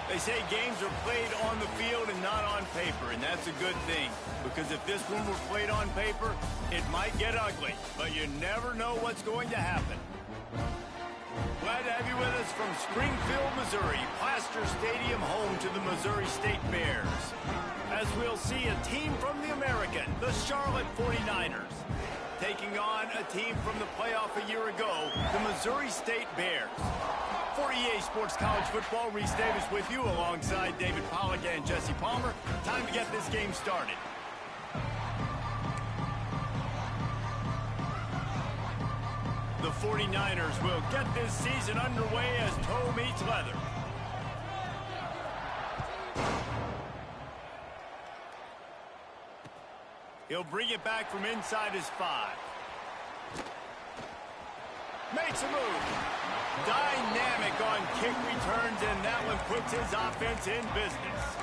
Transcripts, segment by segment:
They say games are played on the field and not on paper, and that's a good thing. Because if this one were played on paper, it might get ugly. But you never know what's going to happen. Glad to have you with us from Springfield, Missouri, Plaster Stadium, home to the Missouri State Bears. As we'll see a team from the American, the Charlotte 49ers, taking on a team from the playoff a year ago, the Missouri State Bears. For EA Sports College Football, Reese Davis with you alongside David Pollack and Jesse Palmer. Time to get this game started. The 49ers will get this season underway as toe meets leather. He'll bring it back from inside his 5. Makes a move. Dynamic on kick returns, and that one puts his offense in business.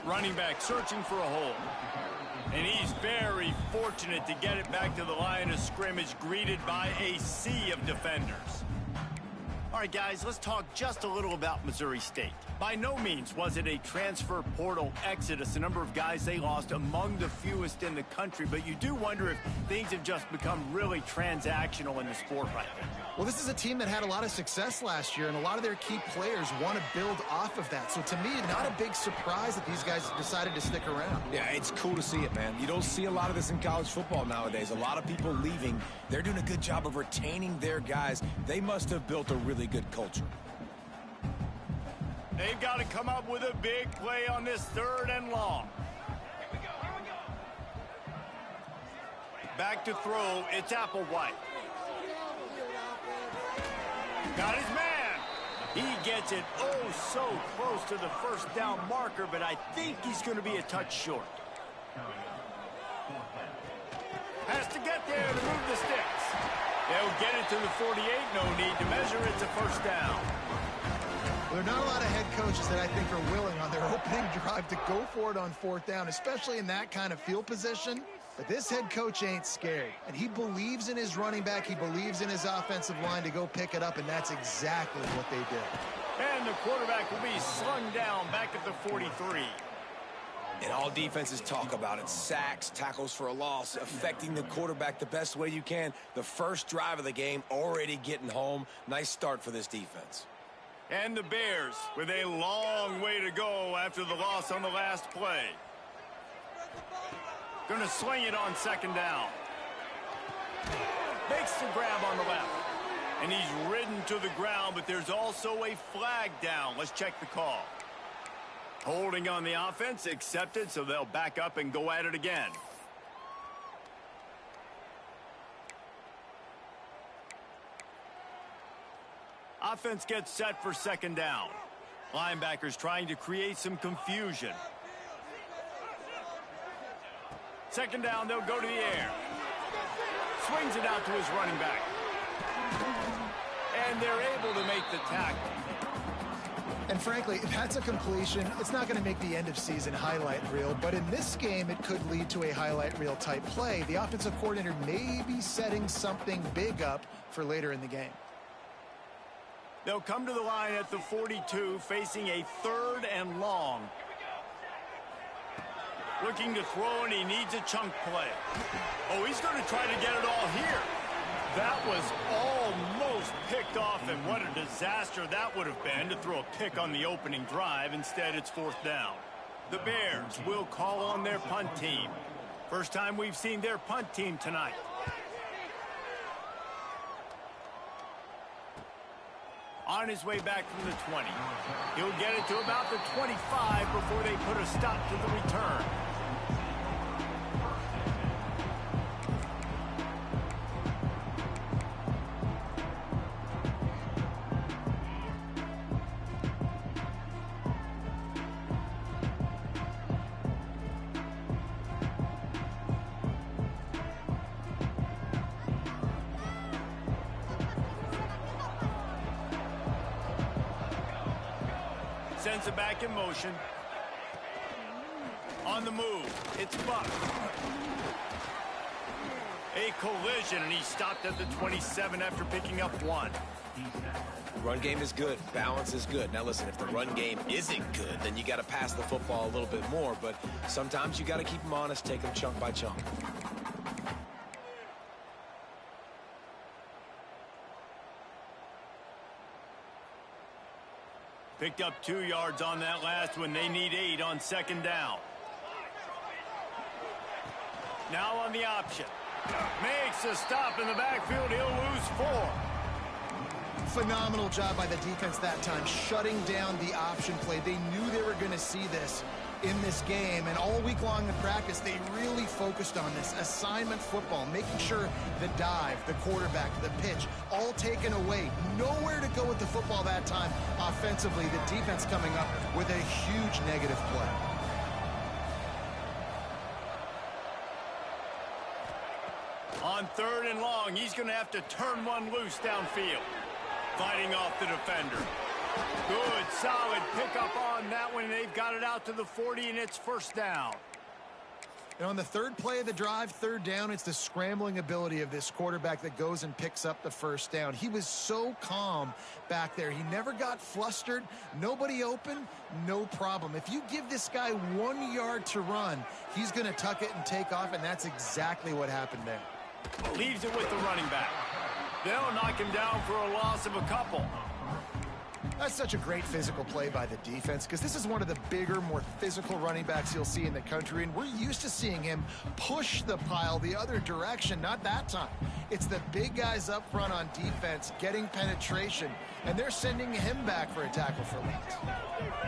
Running back searching for a hole. And he's very fortunate to get it back to the line of scrimmage, greeted by a sea of defenders. All right, guys, let's talk just a little about Missouri State. By no means was it a transfer portal exodus, a number of guys they lost among the fewest in the country, but you do wonder if things have just become really transactional in the sport right now. Well, this is a team that had a lot of success last year, and a lot of their key players want to build off of that. So to me, not a big surprise that these guys decided to stick around. Yeah, it's cool to see it, man. You don't see a lot of this in college football nowadays. A lot of people leaving. They're doing a good job of retaining their guys. They must have built a really good culture. They've got to come up with a big play on this 3rd and long. Back to throw, it's Applewhite. Got his man. He gets it oh so close to the first down marker, but I think he's going to be a touch short. Has to get there to move the sticks. They'll get it to the 48, no need to measure, it's a first down. There are not a lot of head coaches that I think are willing on their opening drive to go for it on 4th down, especially in that kind of field position. But this head coach ain't scared, and he believes in his running back. He believes in his offensive line to go pick it up, and that's exactly what they did. And the quarterback will be slung down back at the 43. And all defenses talk about it. Sacks, tackles for a loss, affecting the quarterback the best way you can. The first drive of the game already getting home. Nice start for this defense. And the Bears with a long way to go after the loss on the last play. Going to sling it on 2nd down. Makes the grab on the left. And he's ridden to the ground, but there's also a flag down. Let's check the call. Holding on the offense, accepted, so they'll back up and go at it again. Offense gets set for 2nd down. Linebackers trying to create some confusion. 2nd down, they'll go to the air. Swings it out to his running back. And they're able to make the tackle. And frankly, if that's a completion, it's not going to make the end of season highlight reel. But in this game, it could lead to a highlight reel type play. The offensive coordinator may be setting something big up for later in the game. They'll come to the line at the 42, facing a 3rd and long. Looking to throw, and he needs a chunk play. Oh, he's going to try to get it all here. That was almost picked off, and what a disaster that would have been to throw a pick on the opening drive. Instead, it's 4th down. The Bears will call on their punt team. First time we've seen their punt team tonight. On his way back from the 20. He'll get it to about the 25 before they put a stop to the return. sends it back in motion. On the move, it's Buck. A collision, and he stopped at the 27 after picking up 1. Run game is good. Balance is good. Now listen, if the run game isn't good, then you got to pass the football a little bit more. But sometimes you got to keep them honest, take them chunk by chunk. Picked up 2 yards on that last one. They need 8 on 2nd down. Now on the option. Makes a stop in the backfield. He'll lose 4. Phenomenal job by the defense that time, shutting down the option play. They knew they were going to see this in this game, and all week long in practice, they really focused on this assignment football, making sure the dive, the quarterback, the pitch, all taken away. Nowhere to go with the football that time offensively. The defense coming up with a huge negative play. On 3rd and long, he's going to have to turn one loose downfield. Fighting off the defender. Good, solid pickup on that one. They've got it out to the 40, and it's 1st down. And on the 3rd play of the drive, 3rd down, it's the scrambling ability of this quarterback that goes and picks up the 1st down. He was so calm back there. He never got flustered. Nobody open, no problem. If you give this guy 1 yard to run, he's going to tuck it and take off, and that's exactly what happened there. Leaves it with the running back. They'll knock him down for a loss of a couple. That's such a great physical play by the defense, because this is one of the bigger, more physical running backs you'll see in the country, and we're used to seeing him push the pile the other direction. Not that time. It's the big guys up front on defense getting penetration, and they're sending him back for a tackle for loss.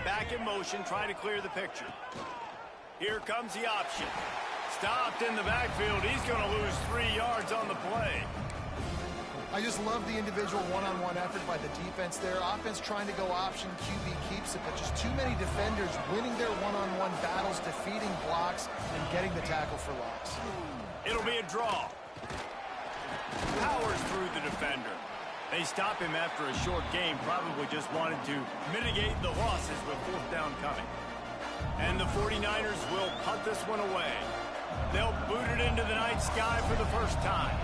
Back in motion, trying to clear the picture. Here comes the option. Stopped in the backfield. He's going to lose 3 yards on the play. I just love the individual one-on-one effort by the defense there. Offense trying to go option, QB keeps it, but just too many defenders winning their one-on-one battles, defeating blocks, and getting the tackle for loss. It'll be a draw. Powers through the defender. They stop him after a short game, probably just wanted to mitigate the losses with 4th down coming. And the 49ers will punt this one away. They'll boot it into the night sky for the 1st time.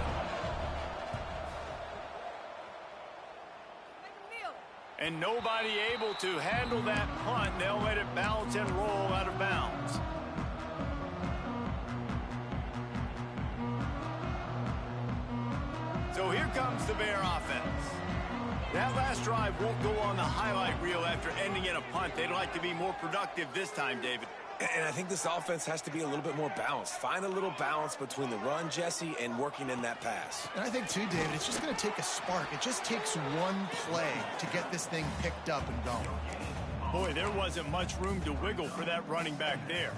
And nobody able to handle that punt. They'll let it bounce and roll out of bounds. So here comes the Bear offense. That last drive won't go on the highlight reel after ending in a punt. They'd like to be more productive this time, David. And I think this offense has to be a little bit more balanced. Find a little balance between the run, Jesse, and working in that pass. And I think, too, David, it's just going to take a spark. It just takes one play to get this thing picked up and going. Boy, there wasn't much room to wiggle for that running back there.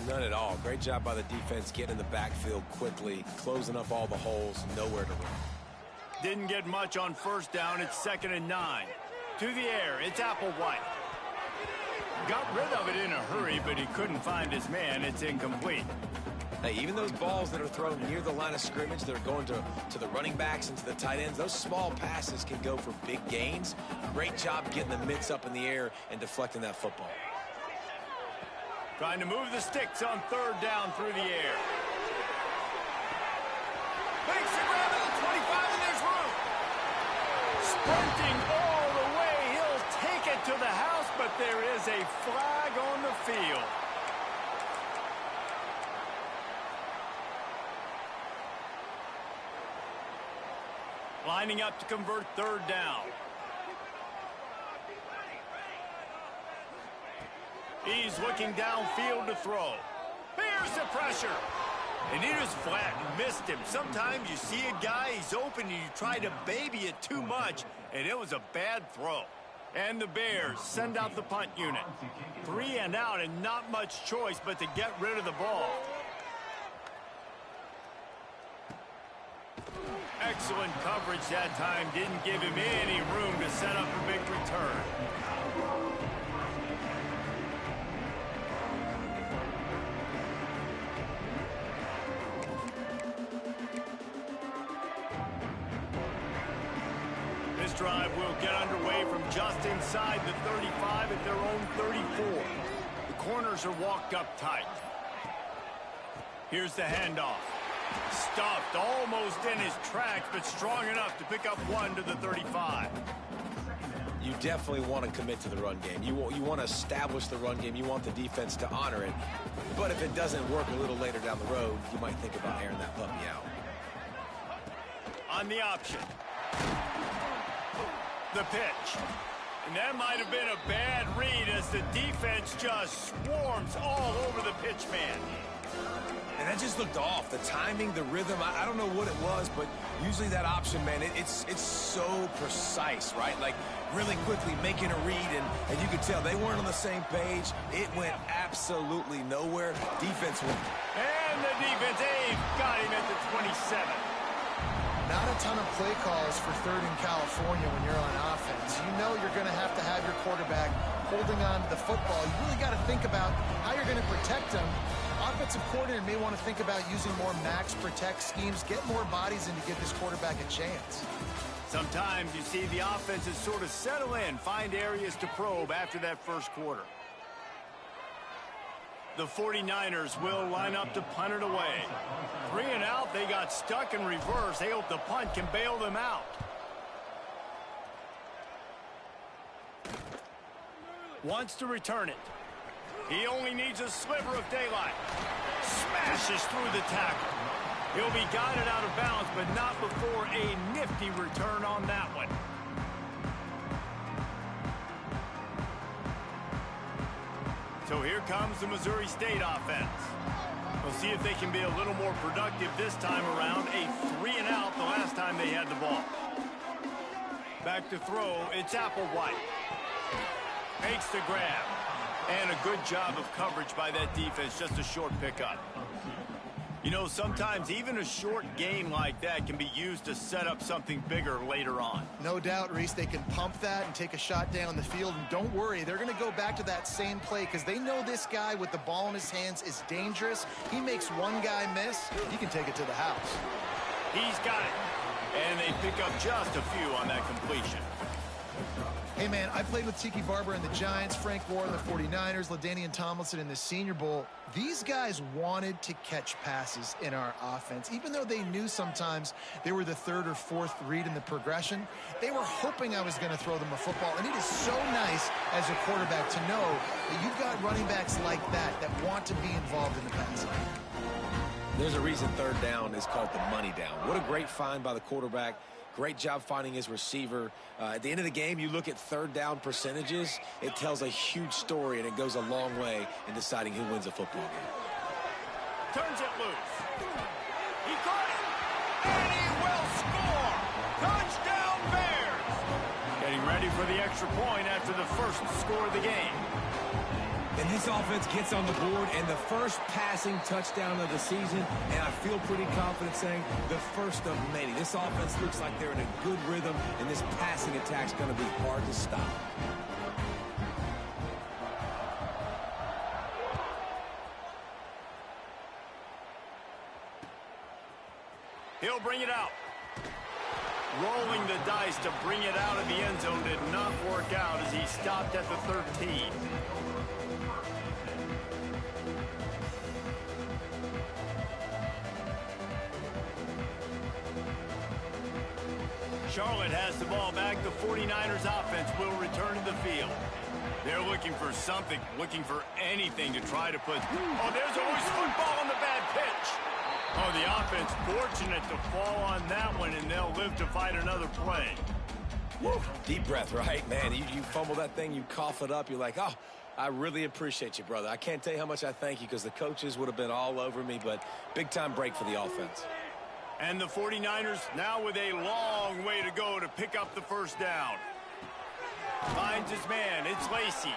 None at all. Great job by the defense getting in the backfield quickly, closing up all the holes, nowhere to run. Didn't get much on 1st down. It's 2nd and 9. To the air, it's Applewhite. Got rid of it in a hurry, but he couldn't find his man. It's incomplete. Hey, even those balls that are thrown near the line of scrimmage that are going to the running backs and to the tight ends, those small passes can go for big gains. Great job getting the mitts up in the air and deflecting that football. Trying to move the sticks on 3rd down through the air. Makes the grab at the 25, and there's room. Sprinting all the way. He'll take it to the house, but there is a flag on the field. Lining up to convert 3rd down. He's looking downfield to throw. Here's the pressure. And he just flat missed him. Sometimes you see a guy, he's open, and you try to baby it too much, and it was a bad throw. And the Bears send out the punt unit. 3 and out, and not much choice but to get rid of the ball. Excellent coverage that time. Didn't give him any room to set up a big return. drive will get underway from just inside the 35 at their own 34. The corners are walked up tight. Here's the handoff. Stuffed almost in his tracks, but strong enough to pick up one to the 35. You definitely want to commit to the run game. You want to establish the run game. You want the defense to honor it. But if it doesn't work a little later down the road, you might think about airing that puppy out. On the option. The pitch. And that might have been a bad read as the defense just swarms all over the pitch man. And that just looked off. The timing, the rhythm, I don't know what it was, but usually that option, man, it's so precise, right? Like really quickly making a read, and you could tell they weren't on the same page. It went absolutely nowhere. Defense won. And the defense, got him at the 27. Not a ton of play calls for third in California when you're on offense. You know you're going to have your quarterback holding on to the football. You really got to think about how you're going to protect him. Offensive coordinator may want to think about using more max protect schemes, get more bodies in to give this quarterback a chance. Sometimes you see the offenses sort of settle in, find areas to probe after that first quarter. The 49ers will line up to punt it away. 3 and out, they got stuck in reverse. They hope the punt can bail them out. Wants to return it. He only needs a sliver of daylight. Smashes through the tackle. He'll be guided out of bounds, but not before a nifty return on that one. So here comes the Missouri State offense. We'll see if they can be a little more productive this time around. A 3 and out the last time they had the ball. Back to throw, it's Applewhite. Makes the grab. And a good job of coverage by that defense, just a short pickup. You know, sometimes even a short gain like that can be used to set up something bigger later on. No doubt, Reese, they can pump that and take a shot down the field. And don't worry, they're going to go back to that same play because they know this guy with the ball in his hands is dangerous. He makes one guy miss, he can take it to the house. He's got it. And they pick up just a few on that completion. Hey, man, I played with Tiki Barber and the Giants, Frank Gore and the 49ers, LaDainian Tomlinson in the Senior Bowl. These guys wanted to catch passes in our offense. Even though they knew sometimes they were the third or fourth read in the progression, they were hoping I was going to throw them a football. And it is so nice as a quarterback to know that you've got running backs like that want to be involved in the passing. There's a reason third down is called the money down. What a great find by the quarterback. Great job finding his receiver. At the end of the game, you look at third down percentages. It tells a huge story, and it goes a long way in deciding who wins a football game. Turns it loose. He caught it. And he will score. Touchdown Bears. Getting ready for the extra point after the first score of the game. And this offense gets on the board, and the first passing touchdown of the season, and I feel pretty confident saying the first of many. This offense looks like they're in a good rhythm, and this passing attack's going to be hard to stop. He'll bring it out. Rolling the dice to bring it out of the end zone did not work out as he stopped at the 13. Charlotte has the ball back. The 49ers offense will return to the field. They're looking for something, looking for anything to try to put. Oh, there's always football on the bad pitch. Oh, the offense fortunate to fall on that one, and they'll live to fight another play. Woo. Deep breath, right? Man, you fumble that thing, you cough it up, you're like, oh, I really appreciate you, brother. I can't tell you how much I thank you because the coaches would have been all over me, but big-time break for the offense. And the 49ers now with a long way to go to pick up the first down. Finds his man. It's Lacey.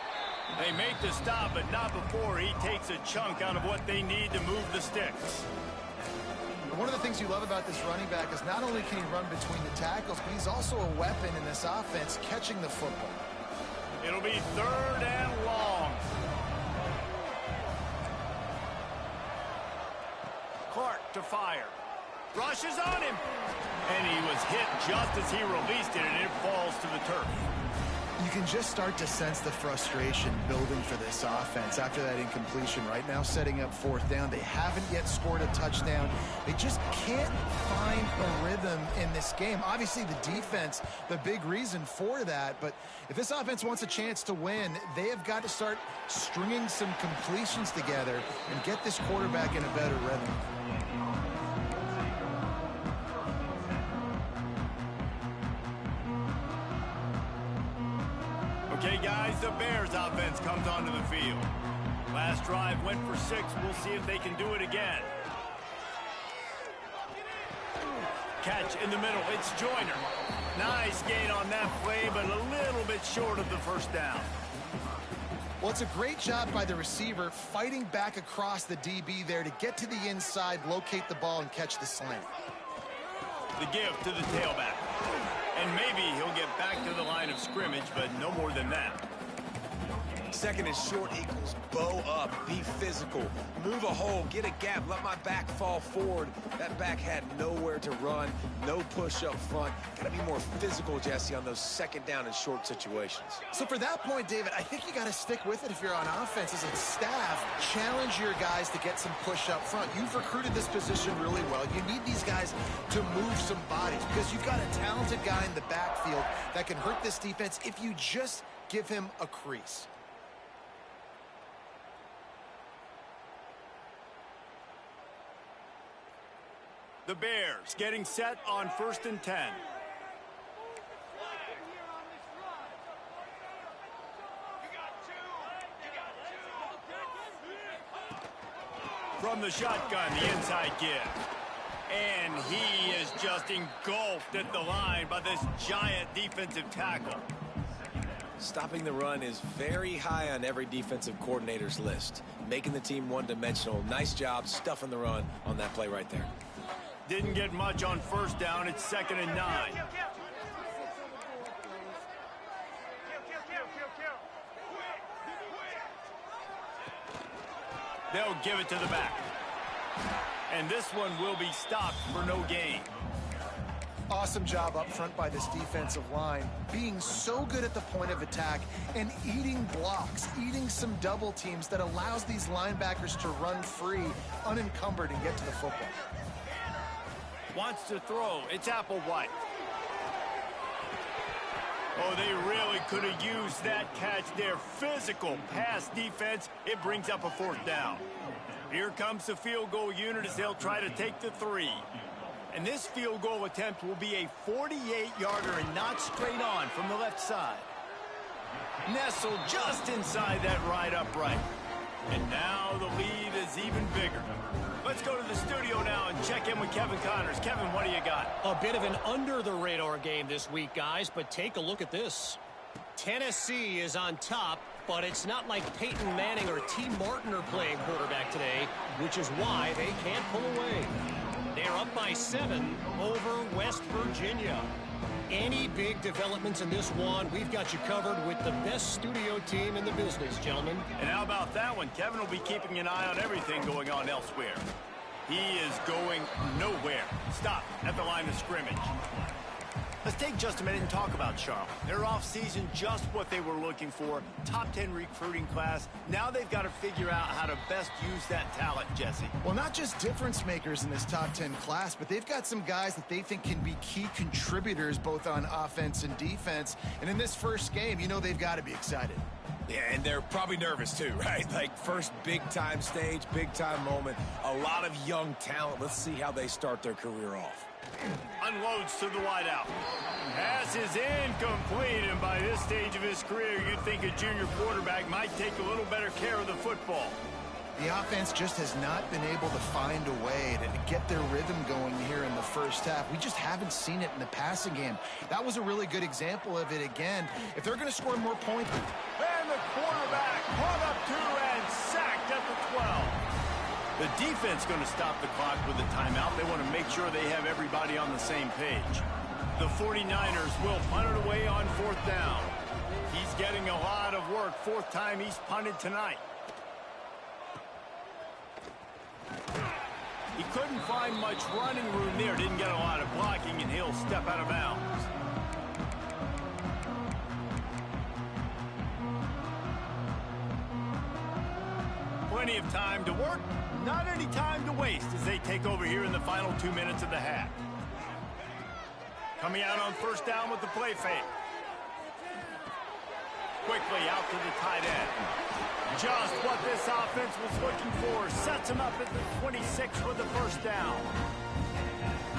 They make the stop, but not before he takes a chunk out of what they need to move the sticks. One of the things you love about this running back is not only can he run between the tackles, but he's also a weapon in this offense catching the football. It'll be third and long. Clark to fire. Rushes on him. And he was hit just as he released it, and it falls to the turf. You can just start to sense the frustration building for this offense after that incompletion. Right now, setting up 4th down. They haven't yet scored a touchdown. They just can't find a rhythm in this game. Obviously, the defense, the big reason for that. But if this offense wants a chance to win, they have got to start stringing some completions together and get this quarterback in a better rhythm. Okay, guys, the Bears offense comes onto the field. Last drive went for 6. We'll see if they can do it again. Catch in the middle. It's Joyner. Nice gain on that play, but a little bit short of the 1st down. Well, it's a great job by the receiver fighting back across the DB there to get to the inside, locate the ball, and catch the slant. The give to the tailback. And maybe he'll get back to the line of scrimmage, but no more than that. 2nd and short equals bow up, be physical, move a hole, get a gap, let my back fall forward. That back had nowhere to run, no push up front. Got to be more physical, Jesse, on those 2nd down and short situations. So for that point, David, I think you got to stick with it if you're on offense as a staff. Challenge your guys to get some push up front. You've recruited this position really well. You need these guys to move some bodies because you've got a talented guy in the backfield that can hurt this defense if you just give him a crease. The Bears getting set on 1st and 10. From the shotgun, the inside give. And he is just engulfed at the line by this giant defensive tackle. Stopping the run is very high on every defensive coordinator's list. Making the team one-dimensional. Nice job stuffing the run on that play right there. Didn't get much on 1st down. It's 2nd and 9. They'll give it to the back. And this one will be stopped for no gain. Awesome job up front by this defensive line, being so good at the point of attack and eating blocks, eating some double teams that allows these linebackers to run free, unencumbered, and get to the football. Wants to throw. It's Applewhite. Oh, they really could have used that catch there. Physical pass defense. It brings up a 4th down. Here comes the field goal unit as they'll try to take the 3. And this field goal attempt will be a 48-yarder and not straight on from the left side. Nestled just inside that right upright. And now the lead is even bigger. Let's go to the studio now and check in with Kevin Connors. Kevin, what do you got? A bit of an under-the-radar game this week, guys, but take a look at this. Tennessee is on top, but it's not like Peyton Manning or T. Martin are playing quarterback today, which is why they can't pull away. They're up by 7 over West Virginia. Any big developments in this one, we've got you covered with the best studio team in the business, gentlemen. And how about that one? Kevin will be keeping an eye on everything going on elsewhere. He is going nowhere. Stop at the line of scrimmage. Let's take just a minute and talk about Charlotte. Their offseason, just what they were looking for. Top 10 recruiting class. Now they've got to figure out how to best use that talent, Jesse. Well, not just difference makers in this top 10 class, but they've got some guys that they think can be key contributors both on offense and defense. And in this first game, you know they've got to be excited. Yeah, and they're probably nervous too, right? Like first big-time stage, big-time moment. A lot of young talent. Let's see how they start their career off. Unloads to the wideout. Pass is incomplete, and by this stage of his career, you'd think a junior quarterback might take a little better care of the football. The offense just has not been able to find a way to get their rhythm going here in the first half. We just haven't seen it in the passing game. That was a really good example of it again. If they're going to score more points. And the quarterback caught up to and sacked at the 12. The defense going to stop the clock with a timeout. They want to make sure they have everybody on the same page. The 49ers will punt it away on 4th down. He's getting a lot of work. 4th time he's punted tonight. He couldn't find much running room there. Didn't get a lot of blocking, and he'll step out of bounds. Plenty of time to work, not any time to waste as they take over here in the final 2 minutes of the half. Coming out on first down with the play fake. Quickly out to the tight end. Just what this offense was looking for. Sets him up at the 26 for the first down.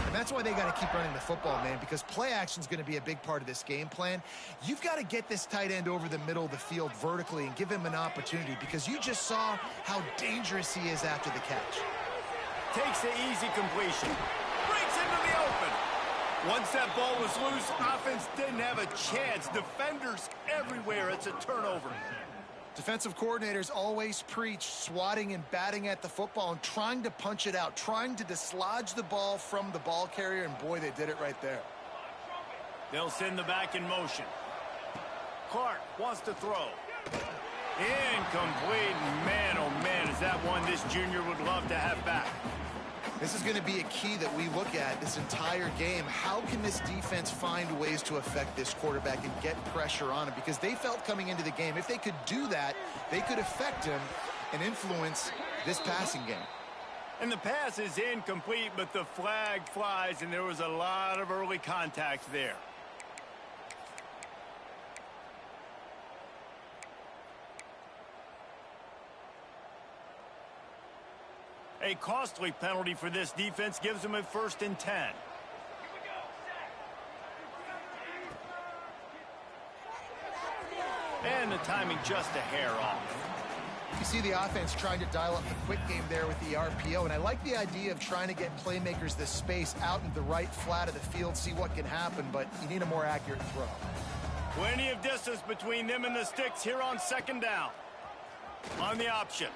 And that's why they got to keep running the football, man, because play action is going to be a big part of this game plan. You've got to get this tight end over the middle of the field vertically and give him an opportunity, because you just saw how dangerous he is after the catch. Takes the easy completion. Breaks into the open. Once that ball was loose, offense didn't have a chance. Defenders everywhere. It's a turnover. Defensive coordinators always preach swatting and batting at the football and trying to punch it out, trying to dislodge the ball from the ball carrier, and boy, they did it right there. They'll send the back in motion. Clark wants to throw. Incomplete. Man, oh man, is that one this junior would love to have back. This is going to be a key that we look at this entire game. How can this defense find ways to affect this quarterback and get pressure on him? Because they felt coming into the game, if they could do that, they could affect him and influence this passing game. And the pass is incomplete, but the flag flies, and there was a lot of early contact there. A costly penalty for this defense gives them a 1st and 10. And the timing just a hair off. You see the offense trying to dial up the quick game there with the RPO, and I like the idea of trying to get playmakers this space out in the right flat of the field, see what can happen, but you need a more accurate throw. Plenty of distance between them and the sticks here on 2nd down. On the option.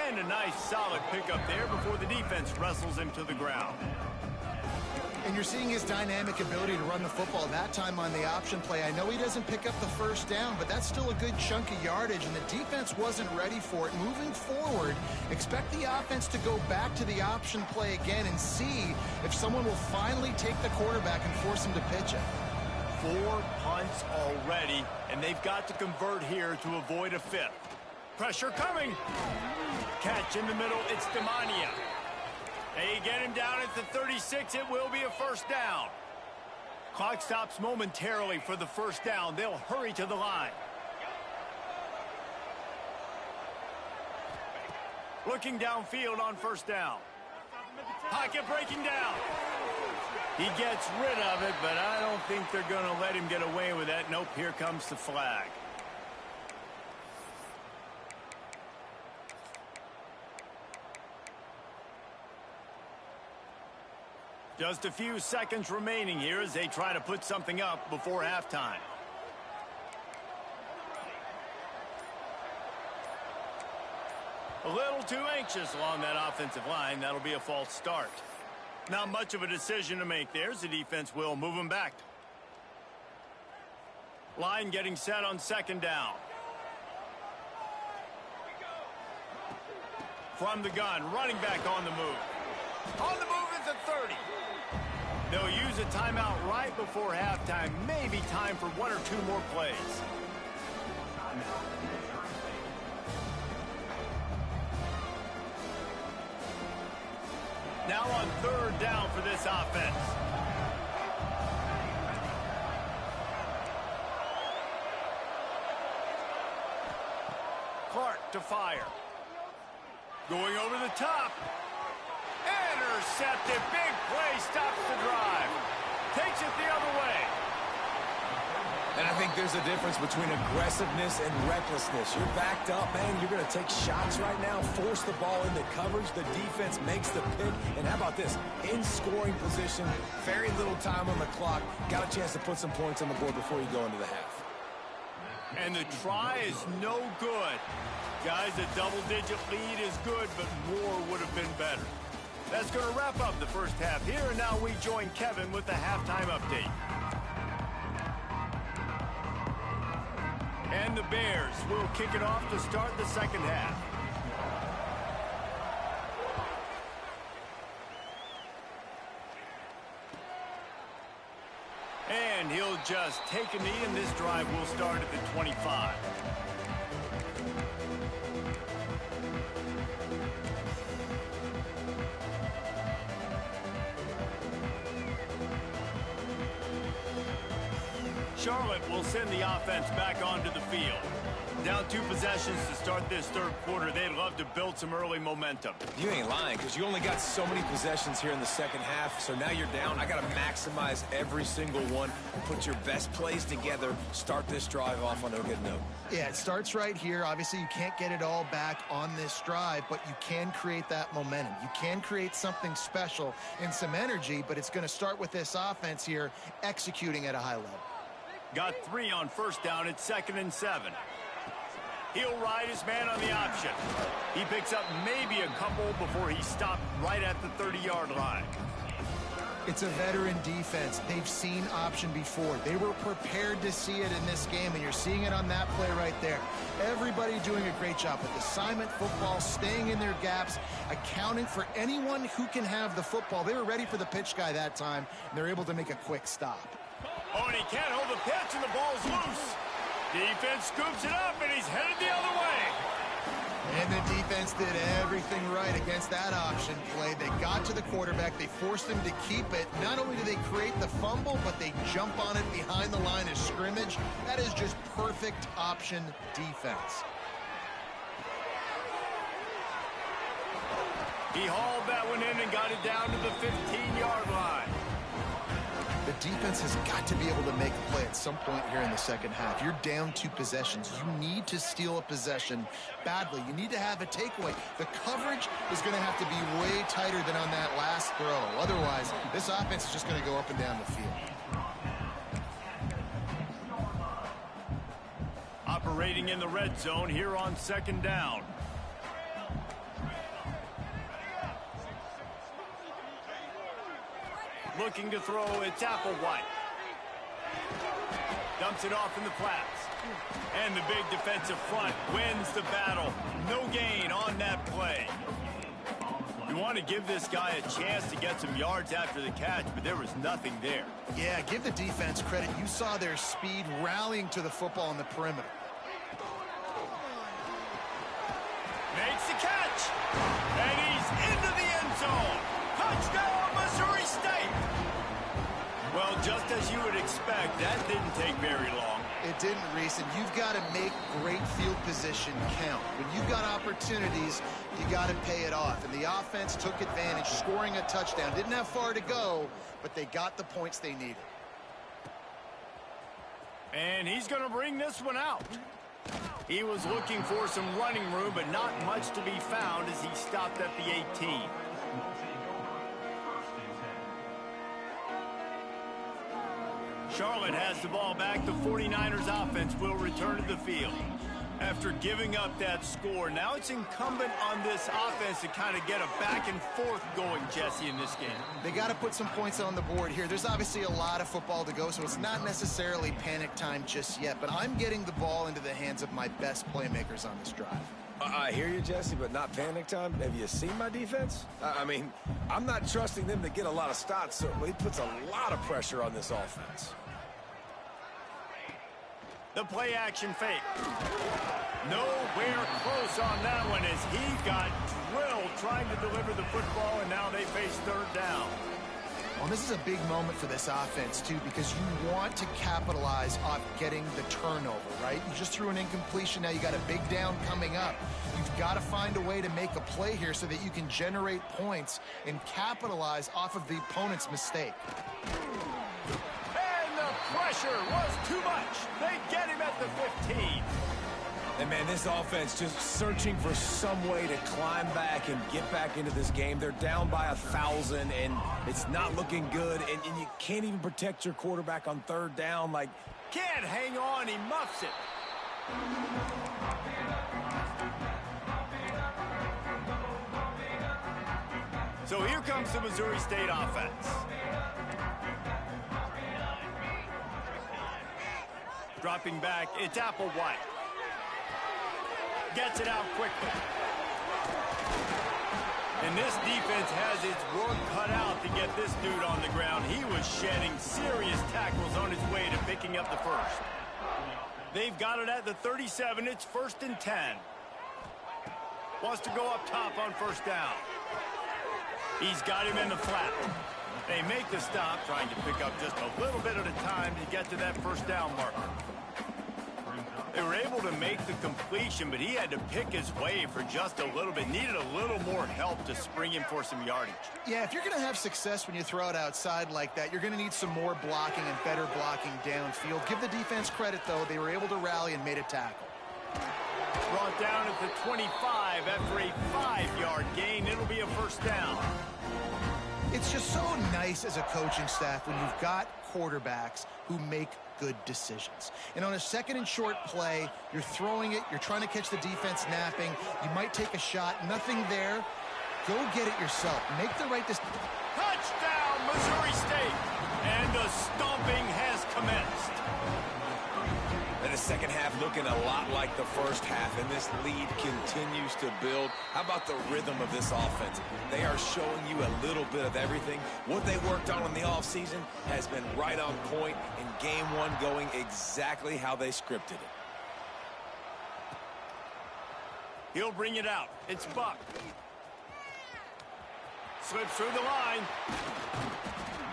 And a nice solid pickup there before the defense wrestles him to the ground. And you're seeing his dynamic ability to run the football, that time on the option play. I know he doesn't pick up the 1st down, but that's still a good chunk of yardage, and the defense wasn't ready for it. Moving forward, expect the offense to go back to the option play again and see if someone will finally take the quarterback and force him to pitch it. 4 punts already, and they've got to convert here to avoid a 5th. Pressure coming. Catch in the middle. It's Demania. They get him down at the 36. It will be a 1st down. Clock stops momentarily for the 1st down. They'll hurry to the line. Looking downfield on 1st down. Pocket breaking down. He gets rid of it, but I don't think they're going to let him get away with that. Nope, here comes the flag. Just a few seconds remaining here as they try to put something up before halftime. A little too anxious along that offensive line. That'll be a false start. Not much of a decision to make there, as the defense will move him back. Line getting set on 2nd down. From the gun, running back on the move. On the move at the 30. They'll use a timeout right before halftime. Maybe time for 1 or 2 more plays. Now on 3rd down for this offense. Clark to fire. Going over the top. Intercepted. Big play. Stops the drive. Takes it the other way. And I think there's a difference between aggressiveness and recklessness. You're backed up, man. You're going to take shots right now, force the ball into coverage. The defense makes the pick. And how about this? In scoring position, very little time on the clock. Got a chance to put some points on the board before you go into the half. And the try is no good. Guys, a double-digit lead is good, but more would have been better. That's going to wrap up the first half here, and now we join Kevin with the halftime update. And the Bears will kick it off to start the second half. They'll just take a knee, and this drive will start at the 25. Charlotte will send the offense back onto the field. Down 2 possessions to start this third quarter. They'd love to build some early momentum. You ain't lying, because you only got so many possessions here in the second half, so now you're down. I got to maximize every single one and put your best plays together. Start this drive off on a good note. Yeah, it starts right here. Obviously, you can't get it all back on this drive, but you can create that momentum. You can create something special and some energy, but it's going to start with this offense here executing at a high level. Got 3 on first down. It's 2nd and 7. He'll ride his man on the option. He picks up maybe a couple before he's stopped right at the 30-yard line. It's a veteran defense. They've seen option before. They were prepared to see it in this game, and you're seeing it on that play right there. Everybody doing a great job with assignment football, staying in their gaps, accounting for anyone who can have the football. They were ready for the pitch guy that time, and they're able to make a quick stop. Oh, and he can't hold the pitch, and the ball's loose. Defense scoops it up, and he's headed the other way. And the defense did everything right against that option play. They got to the quarterback. They forced him to keep it. Not only do they create the fumble, but they jump on it behind the line of scrimmage. That is just perfect option defense. He hauled that one in and got it down to the 15-yard line. The defense has got to be able to make a play at some point here in the second half. You're down 2 possessions. You need to steal a possession badly. You need to have a takeaway. The coverage is going to have to be way tighter than on that last throw. Otherwise, this offense is just going to go up and down the field. Operating in the red zone here on 2nd down. Looking to throw, it's Applewhite. Dumps it off in the flats. And the big defensive front wins the battle. No gain on that play. You want to give this guy a chance to get some yards after the catch, but there was nothing there. Yeah, give the defense credit. You saw their speed rallying to the football on the perimeter. Makes the catch. And he's into the end zone. Touchdown, Missouri State. Well, just as you would expect, that didn't take very long. It didn't, Reese, and you've got to make great field position count. When you've got opportunities, you got to pay it off. And the offense took advantage, scoring a touchdown. Didn't have far to go, but they got the points they needed. And he's going to bring this one out. He was looking for some running room, but not much to be found as he stopped at the 18. Charlotte has the ball back. The 49ers offense will return to the field. After giving up that score, now it's incumbent on this offense to kind of get a back and forth going, Jesse, in this game. They got to put some points on the board here. There's obviously a lot of football to go, so it's not necessarily panic time just yet, but I'm getting the ball into the hands of my best playmakers on this drive. I hear you, Jesse, but not panic time. Have you seen my defense? I mean, I'm not trusting them to get a lot of stops, so he puts a lot of pressure on this offense. The play action fake. Nowhere close on that one as he got drilled trying to deliver the football, and now they face 3rd down. Well, this is a big moment for this offense, too, because you want to capitalize on getting the turnover, right? You just threw an incompletion. Now you got a big down coming up. You've got to find a way to make a play here so that you can generate points and capitalize off of the opponent's mistake. Pressure was too much. They get him at the 15. And, man, this offense just searching for some way to climb back and get back into this game. They're down by 1,000, and it's not looking good. And you can't even protect your quarterback on 3rd down. Like, can't hang on. He muffs it. So here comes the Missouri State offense. Dropping back, it's Applewhite. Gets it out quickly. And this defense has its work cut out to get this dude on the ground. He was shedding serious tackles on his way to picking up the first. They've got it at the 37. It's 1st and 10. Wants to go up top on 1st down. He's got him in the flat. They make the stop, trying to pick up just a little bit at a time to get to that 1st down marker. They were able to make the completion, but he had to pick his way for just a little bit. Needed a little more help to spring him for some yardage. Yeah, if you're going to have success when you throw it outside like that, you're going to need some more blocking and better blocking downfield. Give the defense credit, though. They were able to rally and made a tackle. Brought down at the 25 after a 5-yard gain. It'll be a 1st down. It's just so nice as a coaching staff when you've got quarterbacks who make good decisions. And on a 2nd and short play, you're throwing it, you're trying to catch the defense napping, you might take a shot, nothing there. Go get it yourself. Make the right decision. Touchdown, Missouri State! And the stomping has commenced. And the second half looking a lot like the first half, and this lead continues to build. How about the rhythm of this offense? They are showing you a little bit of everything. What they worked on in the offseason has been right on point, in game one going exactly how they scripted it. He'll bring it out. It's Buck. Slips through the line.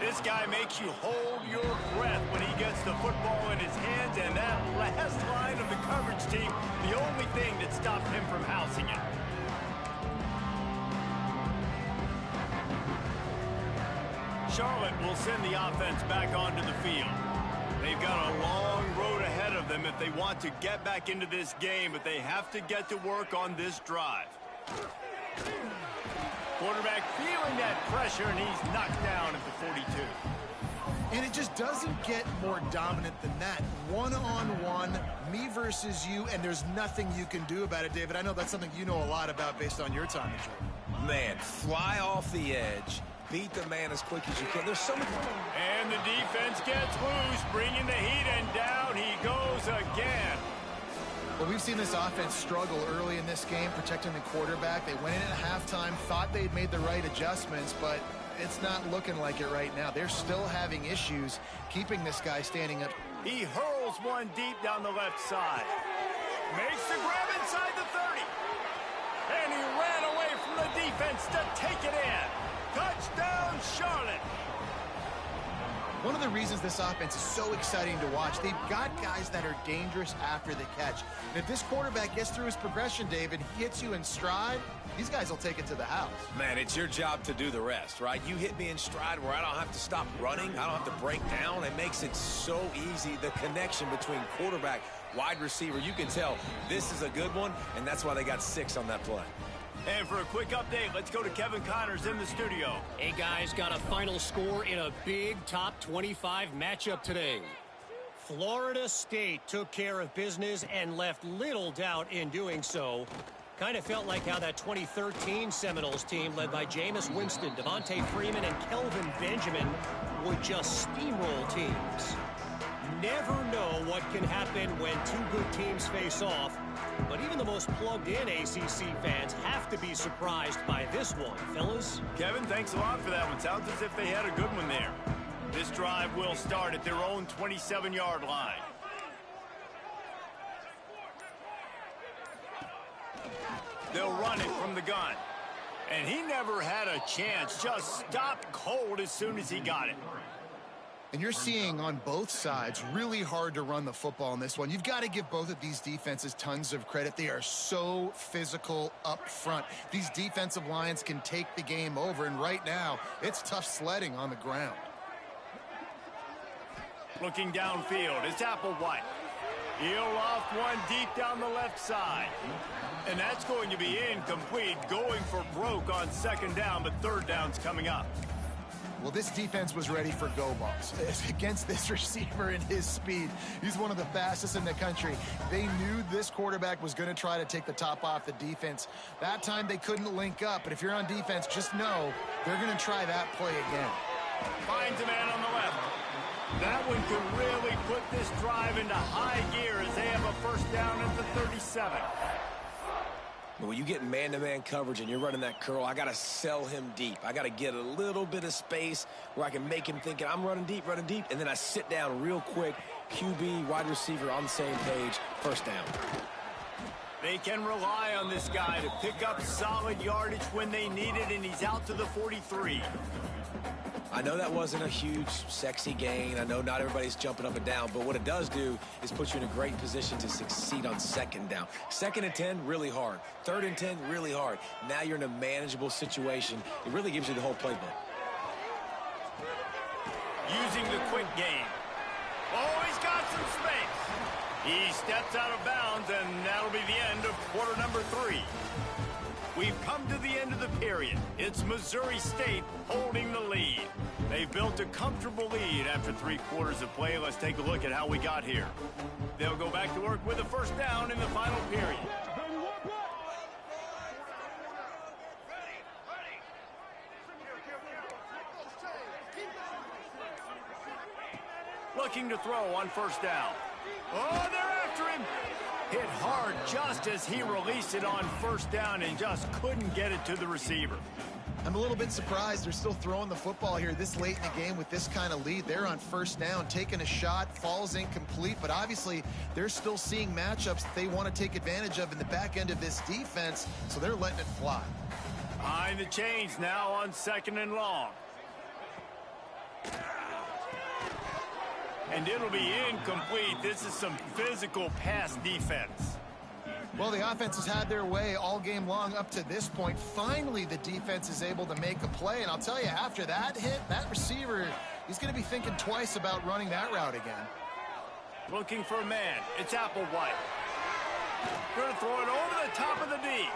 This guy makes you hold your breath when he gets the football in his hands, and that last line of the coverage team, the only thing that stopped him from housing it. Charlotte will send the offense back onto the field. They've got a long road ahead of them if they want to get back into this game, but they have to get to work on this drive. Quarterback feeling that pressure, and he's knocked down at the 42. And it just doesn't get more dominant than that. One-on-one, me versus you, and there's nothing you can do about it, David. I know that's something you know a lot about based on your time in Jordan. Man, fly off the edge. Beat the man as quick as you can. There's so many... And the defense gets loose, bringing the heat, and down he goes again. Well, we've seen this offense struggle early in this game, protecting the quarterback. They went in at halftime, thought they'd made the right adjustments, but it's not looking like it right now. They're still having issues keeping this guy standing up. He hurls one deep down the left side. Makes the grab inside the 30. And he ran away from the defense to take it in. Touchdown, Charlotte. One of the reasons this offense is so exciting to watch, they've got guys that are dangerous after the catch. And if this quarterback gets through his progression, David, he hits you in stride, these guys will take it to the house. Man, it's your job to do the rest, right? You hit me in stride where I don't have to stop running. I don't have to break down. It makes it so easy, the connection between quarterback, wide receiver. You can tell this is a good one, and that's why they got 6 on that play. And for a quick update, let's go to Kevin Connors in the studio. Hey, guys, got a final score in a big top 25 matchup today. Florida State took care of business and left little doubt in doing so. Kind of felt like how that 2013 Seminoles team led by Jameis Winston, Devontae Freeman, and Kelvin Benjamin would just steamroll teams. Never know what can happen when two good teams face off, but even the most plugged-in ACC fans have to be surprised by this one, fellas. Kevin, thanks a lot for that one. Sounds as if they had a good one there. This drive will start at their own 27-yard line. They'll run it from the gun. And he never had a chance. Just stopped cold as soon as he got it. And you're seeing on both sides really hard to run the football in this one. You've got to give both of these defenses tons of credit. They are so physical up front. These defensive lines can take the game over, and right now it's tough sledding on the ground. Looking downfield, it's Applewhite. He'll off one deep down the left side. And that's going to be incomplete, going for broke on 2nd down, but 3rd down's coming up. Well, this defense was ready for go balls against this receiver and his speed. He's one of the fastest in the country. They knew this quarterback was going to try to take the top off the defense. That time they couldn't link up, but if you're on defense, just know they're going to try that play again. Finds a man on the left. That one could really put this drive into high gear as they have a 1st down at the 37. But when you get man-to-man coverage and you're running that curl, I got to sell him deep. I got to get a little bit of space where I can make him think I'm running deep, and then I sit down real quick. QB, wide receiver on the same page, first down. They can rely on this guy to pick up solid yardage when they need it, and he's out to the 43. I know that wasn't a huge, sexy gain. I know not everybody's jumping up and down, but what it does do is put you in a great position to succeed on second down. 2nd and 10, really hard. 3rd and 10, really hard. Now you're in a manageable situation. It really gives you the whole playbook. Using the quick game. Oh, he's got some space. He steps out of bounds, and that'll be the end of quarter number 3. We've come to the end of the period. It's Missouri State holding the lead. They've built a comfortable lead after 3 quarters of play. Let's take a look at how we got here. They'll go back to work with a first down in the final period. Looking to throw on first down. Oh, they're after him. Hit hard just as he released it on first down and just couldn't get it to the receiver. I'm a little bit surprised they're still throwing the football here this late in the game with this kind of lead. They're on first down, taking a shot, falls incomplete, but obviously they're still seeing matchups that they want to take advantage of in the back end of this defense, so they're letting it fly. Behind the chains now on 2nd and long. And it'll be incomplete. This is some physical pass defense. Well, the offense has had their way all game long up to this point. Finally, the defense is able to make a play. And I'll tell you, after that hit, that receiver, he's going to be thinking twice about running that route again. Looking for a man. It's Applewhite. Going to throw it over the top of the D.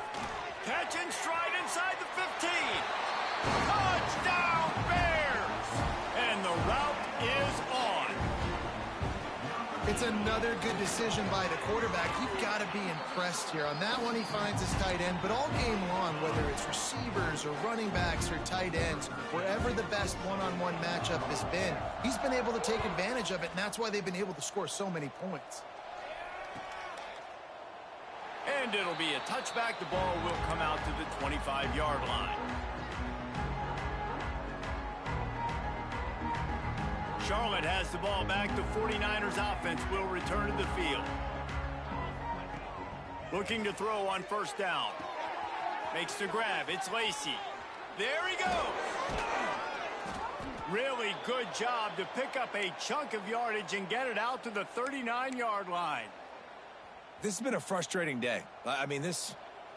Catch and stride inside the 15. Touchdown, Bears! And the route is on. It's another good decision by the quarterback. You've got to be impressed here. On that one, he finds his tight end. But all game long, whether it's receivers or running backs or tight ends, wherever the best one-on-one matchup has been, he's been able to take advantage of it, and that's why they've been able to score so many points. And it'll be a touchback. The ball will come out to the 25-yard line. Charlotte has the ball back. The 49ers offense will return to the field. Looking to throw on first down. Makes the grab. It's Lacey. There he goes. Really good job to pick up a chunk of yardage and get it out to the 39-yard line. This has been a frustrating day. I mean,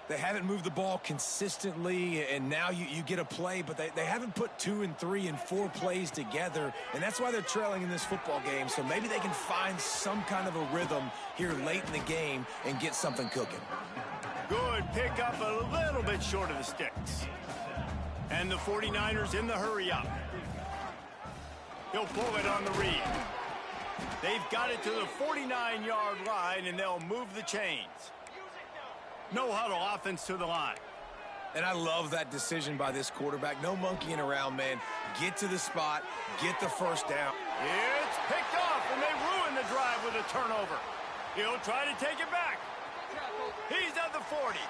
they haven't moved the ball consistently, and now you get a play, but they haven't put 2 and 3 and 4 plays together, and that's why they're trailing in this football game. So maybe they can find some kind of a rhythm here late in the game and get something cooking. Good pickup, a little bit short of the sticks. And the 49ers in the hurry up. He'll pull it on the read. They've got it to the 49-yard line, and they'll move the chains. No huddle offense to the line. And I love that decision by this quarterback. No monkeying around, man. Get to the spot, get the first down. It's picked off, and they ruin the drive with a turnover. He'll try to take it back. He's at the 40.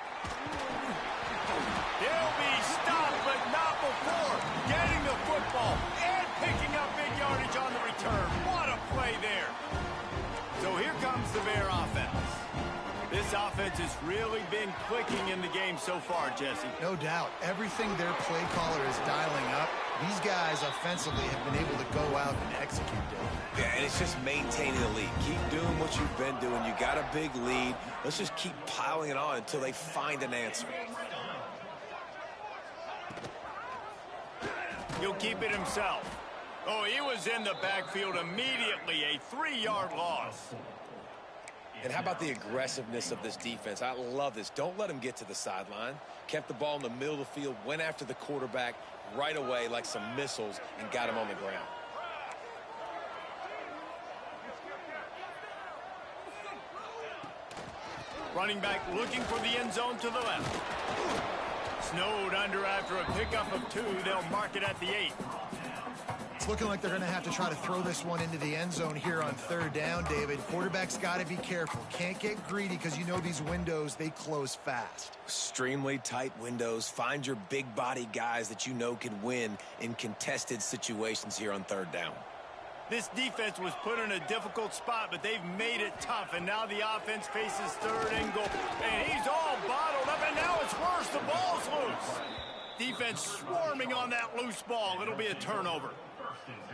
He'll be stopped, but not before getting the football and picking up big yardage on the return. What a play there. So here comes the Bear offense. This offense has really been clicking in the game so far, Jesse. No doubt. Everything their play caller is dialing up, these guys offensively have been able to go out and execute it. Yeah, and it's just maintaining the lead. Keep doing what you've been doing. You got a big lead. Let's just keep piling it on until they find an answer. He'll keep it himself. Oh, he was in the backfield immediately. A 3-yard loss. And how about the aggressiveness of this defense? I love this. Don't let them get to the sideline. Kept the ball in the middle of the field, went after the quarterback right away like some missiles and got him on the ground. Running back looking for the end zone to the left. Snowed under after a pickup of 2. They'll mark it at the 8. It's looking like they're going to have to try to throw this one into the end zone here on third down, David. Quarterback's got to be careful. Can't get greedy because you know these windows, they close fast. Extremely tight windows. Find your big body guys that you know can win in contested situations here on third down. This defense was put in a difficult spot, but they've made it tough, and now the offense faces third and goal. And he's all bottled up, and now it's worse. The ball's loose. Defense swarming on that loose ball. It'll be a turnover.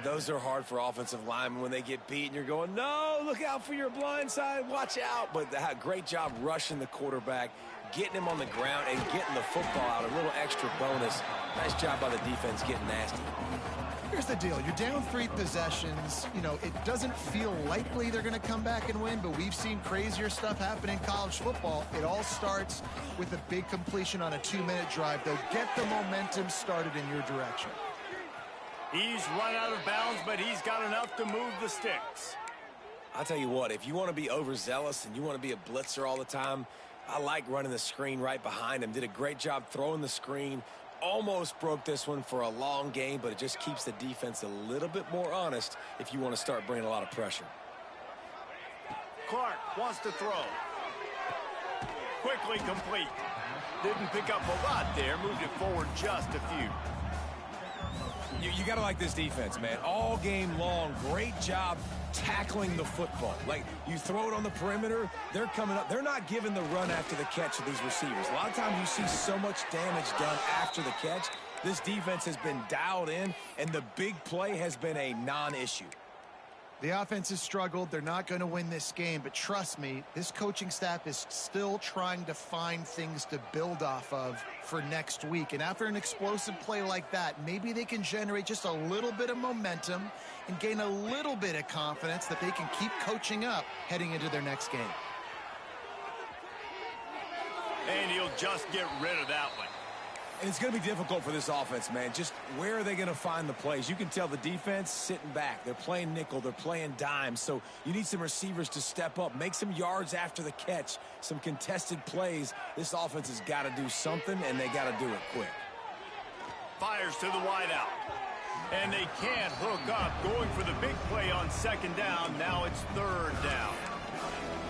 Those are hard for offensive linemen when they get beat, and you're going, no, look out for your blind side, watch out. But great job rushing the quarterback, getting him on the ground, and getting the football out. A little extra bonus. Nice job by the defense getting nasty. Here's the deal. You're down 3 possessions. You know, it doesn't feel likely they're going to come back and win, but we've seen crazier stuff happen in college football. It all starts with a big completion on a 2-minute drive. They'll get the momentum started in your direction. He's run out of bounds, but he's got enough to move the sticks. I'll tell you what, if you want to be overzealous and you want to be a blitzer all the time, I like running the screen right behind him. Did a great job throwing the screen. Almost broke this one for a long game, but it just keeps the defense a little bit more honest if you want to start bringing a lot of pressure. Clark wants to throw. Quickly complete. Didn't pick up a lot there. Moved it forward just a few. You got to like this defense, man. All game long, great job tackling the football. Like, you throw it on the perimeter, they're coming up. They're not giving the run after the catch to these receivers. A lot of times you see so much damage done after the catch. This defense has been dialed in, and the big play has been a non-issue. The offense has struggled. They're not going to win this game, but trust me, this coaching staff is still trying to find things to build off of for next week. And after an explosive play like that, maybe they can generate just a little bit of momentum and gain a little bit of confidence that they can keep coaching up heading into their next game. And he'll just get rid of that one. And it's going to be difficult for this offense, man. Just where are they going to find the plays? You can tell the defense sitting back. They're playing nickel. They're playing dime. So you need some receivers to step up, make some yards after the catch, some contested plays. This offense has got to do something, and they got to do it quick. Fires to the wideout. And they can't hook up. Going for the big play on second down. Now it's third down.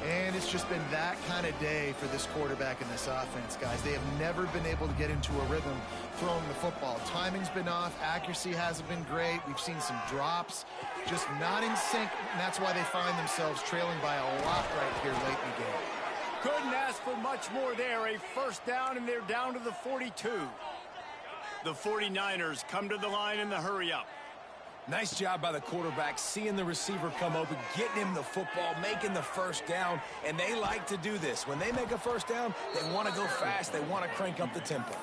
And it's just been that kind of day for this quarterback and this offense, guys. They have never been able to get into a rhythm throwing the football. Timing's been off. Accuracy hasn't been great. We've seen some drops. Just not in sync, and that's why they find themselves trailing by a lot right here late in the game. Couldn't ask for much more there. A first down, and they're down to the 42. The 49ers come to the line in the hurry-up. Nice job by the quarterback, seeing the receiver come open, getting him the football, making the first down, and they like to do this. When they make a first down, they want to go fast. They want to crank up the tempo.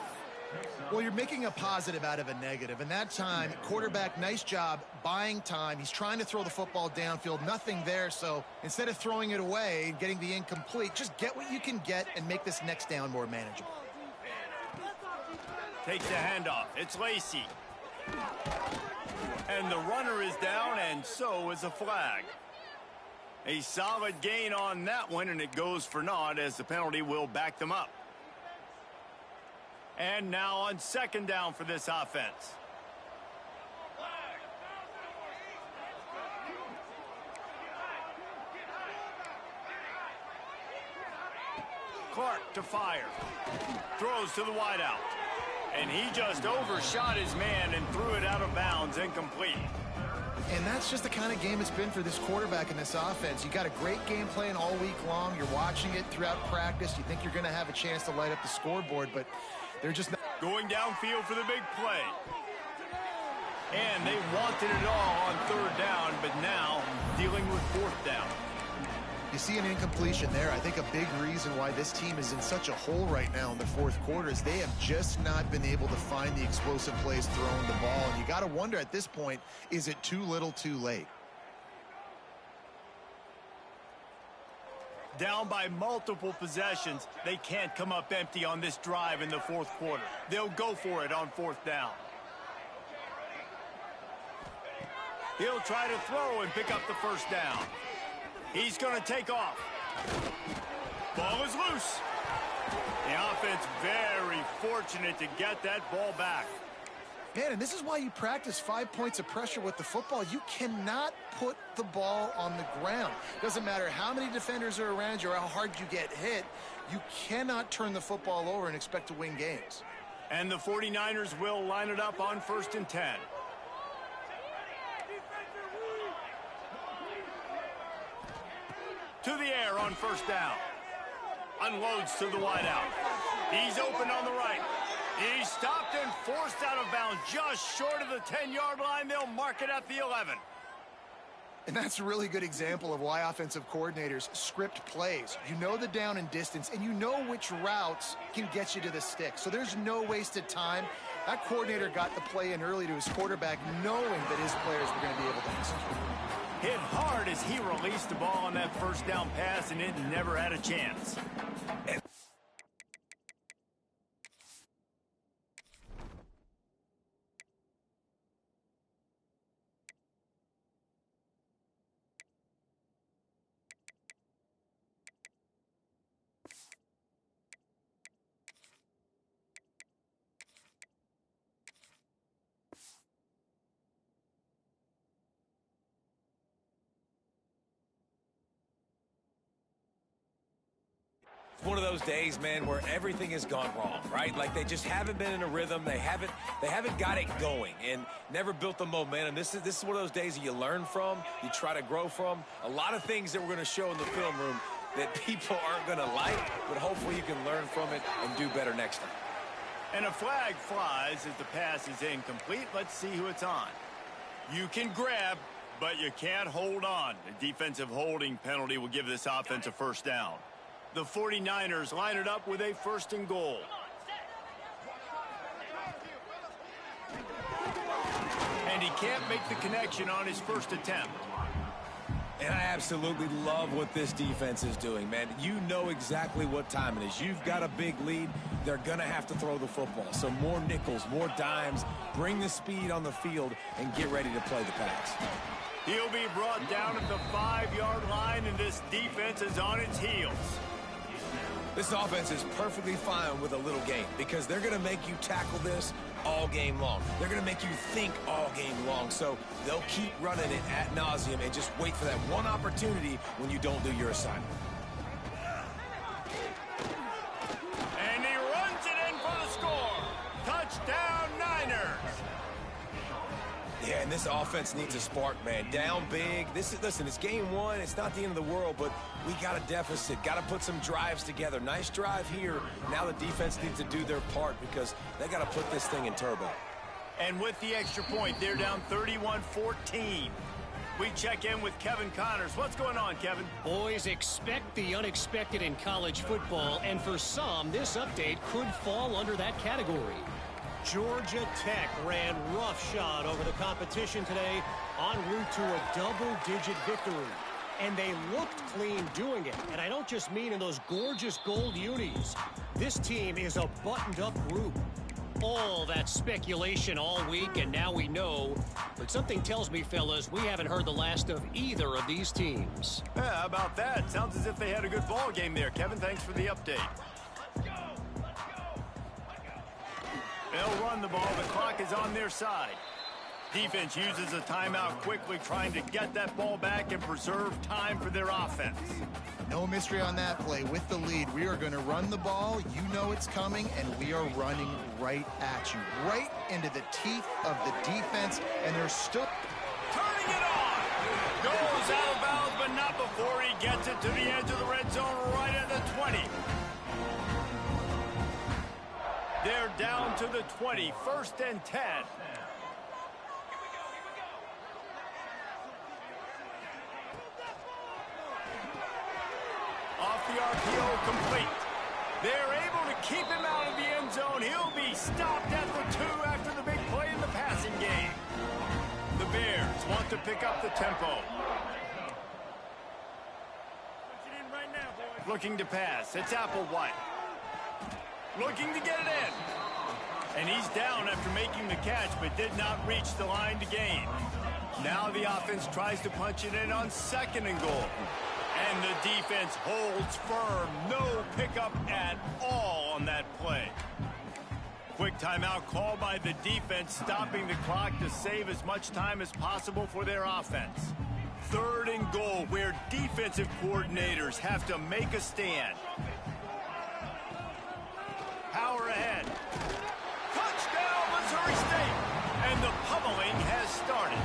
Well, you're making a positive out of a negative, and that time, quarterback, nice job buying time. He's trying to throw the football downfield, nothing there, so instead of throwing it away and getting the incomplete, just get what you can get and make this next down more manageable. Takes the handoff. It's Lacey. And the runner is down, and so is a flag. A solid gain on that one, and it goes for naught as the penalty will back them up. And now on second down for this offense. Clark to fire. Throws to the wideout. And he just overshot his man and threw it out of bounds, incomplete. And that's just the kind of game it's been for this quarterback and this offense. You got a great game plan all week long. You're watching it throughout practice. You think you're going to have a chance to light up the scoreboard, but they're just not. Going downfield for the big play. And they wanted it all on third down, but now dealing with fourth down. You see an incompletion there. I think a big reason why this team is in such a hole right now in the fourth quarter is they have just not been able to find the explosive plays throwing the ball. And you got to wonder at this point, is it too little too late? Down by multiple possessions, they can't come up empty on this drive in the fourth quarter. They'll go for it on fourth down. He'll try to throw and pick up the first down. He's going to take off. Ball is loose. The offense very fortunate to get that ball back. Man, and this is why you practice 5 points of pressure with the football. You cannot put the ball on the ground. Doesn't matter how many defenders are around you or how hard you get hit. You cannot turn the football over and expect to win games. And the 49ers will line it up on 1st and 10. To the air on 1st down. Unloads to the wideout. He's open on the right. He's stopped and forced out of bounds just short of the 10-yard line. They'll mark it at the 11. And that's a really good example of why offensive coordinators script plays. You know the down and distance, and you know which routes can get you to the stick. So there's no wasted time. That coordinator got the play in early to his quarterback, knowing that his players were going to be able to execute. Hit hard as he released the ball on that 1st down pass, and it never had a chance. It's one of those days, man, where everything has gone wrong, right? Like they just haven't been in a rhythm. They haven't got it going and never built the momentum. This is one of those days that you learn from, you try to grow from. A lot of things that we're going to show in the film room that people aren't going to like, but hopefully you can learn from it and do better next time. And a flag flies as the pass is incomplete. Let's see who it's on. You can grab, but you can't hold on. A defensive holding penalty will give this offense a 1st down. The 49ers line it up with a 1st and goal. And he can't make the connection on his 1st attempt. And I absolutely love what this defense is doing, man. You know exactly what time it is. You've got a big lead. They're going to have to throw the football. So more nickels, more dimes, bring the speed on the field, and get ready to play the pass. He'll be brought down at the 5-yard line, and this defense is on its heels. This offense is perfectly fine with a little game because they're going to make you tackle this all game long. They're going to make you think all game long. So they'll keep running it ad nauseum and just wait for that one opportunity when you don't do your assignment. And he runs it in for the score. Touchdown, Niners. Yeah, and this offense needs a spark, man. Down big. Listen, it's game 1. It's not the end of the world, but we got a deficit. Got to put some drives together. Nice drive here. Now the defense needs to do their part because they got to put this thing in turbo. And with the extra point, they're down 31-14. We check in with Kevin Connors. What's going on, Kevin? Boys, expect the unexpected in college football, and for some, this update could fall under that category. Georgia Tech ran roughshod over the competition today en route to a double-digit victory. And they looked clean doing it. And I don't just mean in those gorgeous gold unis. This team is a buttoned-up group. All that speculation all week, and now we know. But something tells me, fellas, we haven't heard the last of either of these teams. Yeah, how about that? Sounds as if they had a good ball game there. Kevin, thanks for the update. They'll run the ball. The clock is on their side. Defense uses a timeout quickly, trying to get that ball back and preserve time for their offense. No mystery on that play. With the lead, we are going to run the ball. You know it's coming, and we are running right at you, right into the teeth of the defense, and they're still turning it on. Goes out of bounds, but not before he gets it to the edge of the red zone, right at the 20. They're down to the 20, 1st and 10. Off the RPO, complete. They're able to keep him out of the end zone. He'll be stopped at the 2 after the big play in the passing game. The Bears want to pick up the tempo. Looking to pass. It's Applewhite. Looking to get it in. And he's down after making the catch, but did not reach the line to gain. Now the offense tries to punch it in on 2nd and goal. And the defense holds firm. No pickup at all on that play. Quick Timeout called by the defense, stopping the clock to save as much time as possible for their offense. 3rd and goal, where defensive coordinators have to make a stand. Power ahead. Touchdown, Missouri State! And the pummeling has started.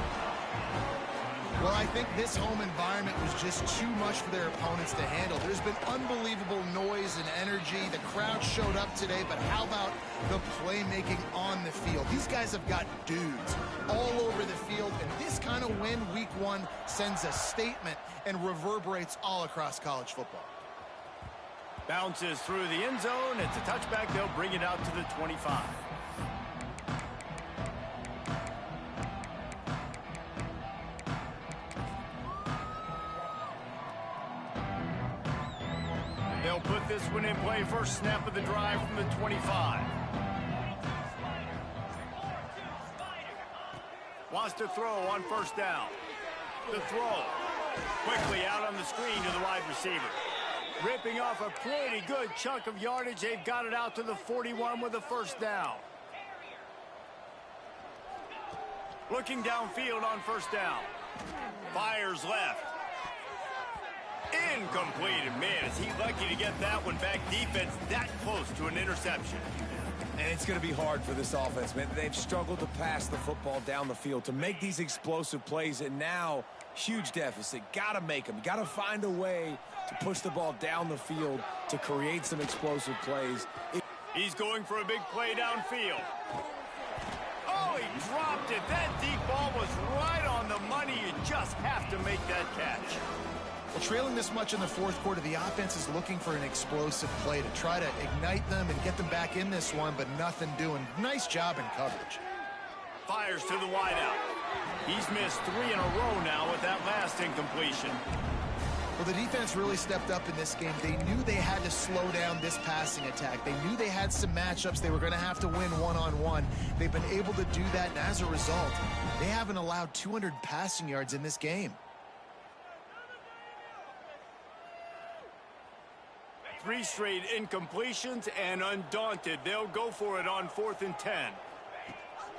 Well, I think this home environment was just too much for their opponents to handle. There's been unbelievable noise and energy. The crowd showed up today, but how about the playmaking on the field? These guys have got dudes all over the field, and this kind of win week 1 sends a statement and reverberates all across college football. Bounces through the end zone. It's a touchback. They'll bring it out to the 25. They'll put this one in play. First snap of the drive from the 25. Wants to throw on first down. The throw. Quickly out on the screen to the wide receiver. Ripping off a pretty good chunk of yardage. They've got it out to the 41 with a first down. Looking downfield on first down. Fires left. Incomplete. And man, is he lucky to get that one back. Defense that close to an interception. And it's going to be hard for this offense, man. They've struggled to pass the football down the field, to make these explosive plays, and now huge deficit. Got to make them. Got to find a way to push the ball down the field to create some explosive plays. He's going for a big play downfield. Oh, he dropped it. That deep ball was right on the money. You just have to make that catch. Well, trailing this much in the 4th quarter, the offense is looking for an explosive play to try to ignite them and get them back in this one, but nothing doing. Nice job in coverage. Fires to the wideout. He's missed 3 in a row now with that last incompletion. Well, the defense really stepped up in this game. They knew they had to slow down this passing attack. They knew they had some matchups they were going to have to win one-on-one. They've been able to do that, and as a result, they haven't allowed 200 passing yards in this game. 3 straight incompletions, and undaunted, they'll go for it on 4th and 10.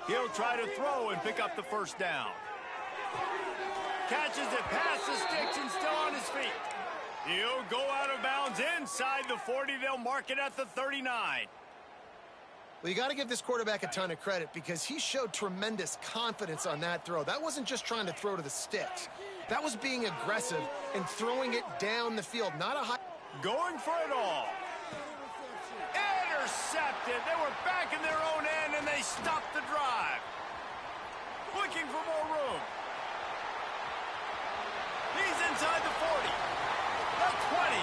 He'll try to throw and pick up the first down. Catches it past the sticks and still on his feet. He'll go out of bounds inside the 40. They'll mark it at the 39. Well, you got to give this quarterback a ton of credit because he showed tremendous confidence on that throw. That wasn't just trying to throw to the sticks. That was being aggressive and throwing it down the field, not a high... Going for it all. Intercepted. They were back in their own end, and they stopped the drive. Looking for more room. He's inside the 40. The 20.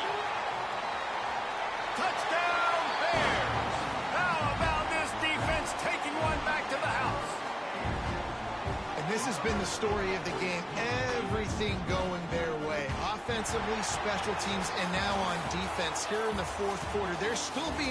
Touchdown, Bears. How about this defense taking one back to the house? And this has been the story of the game. Everything going their way. Offensively, special teams, and now on defense. Here in the 4th quarter, they're still being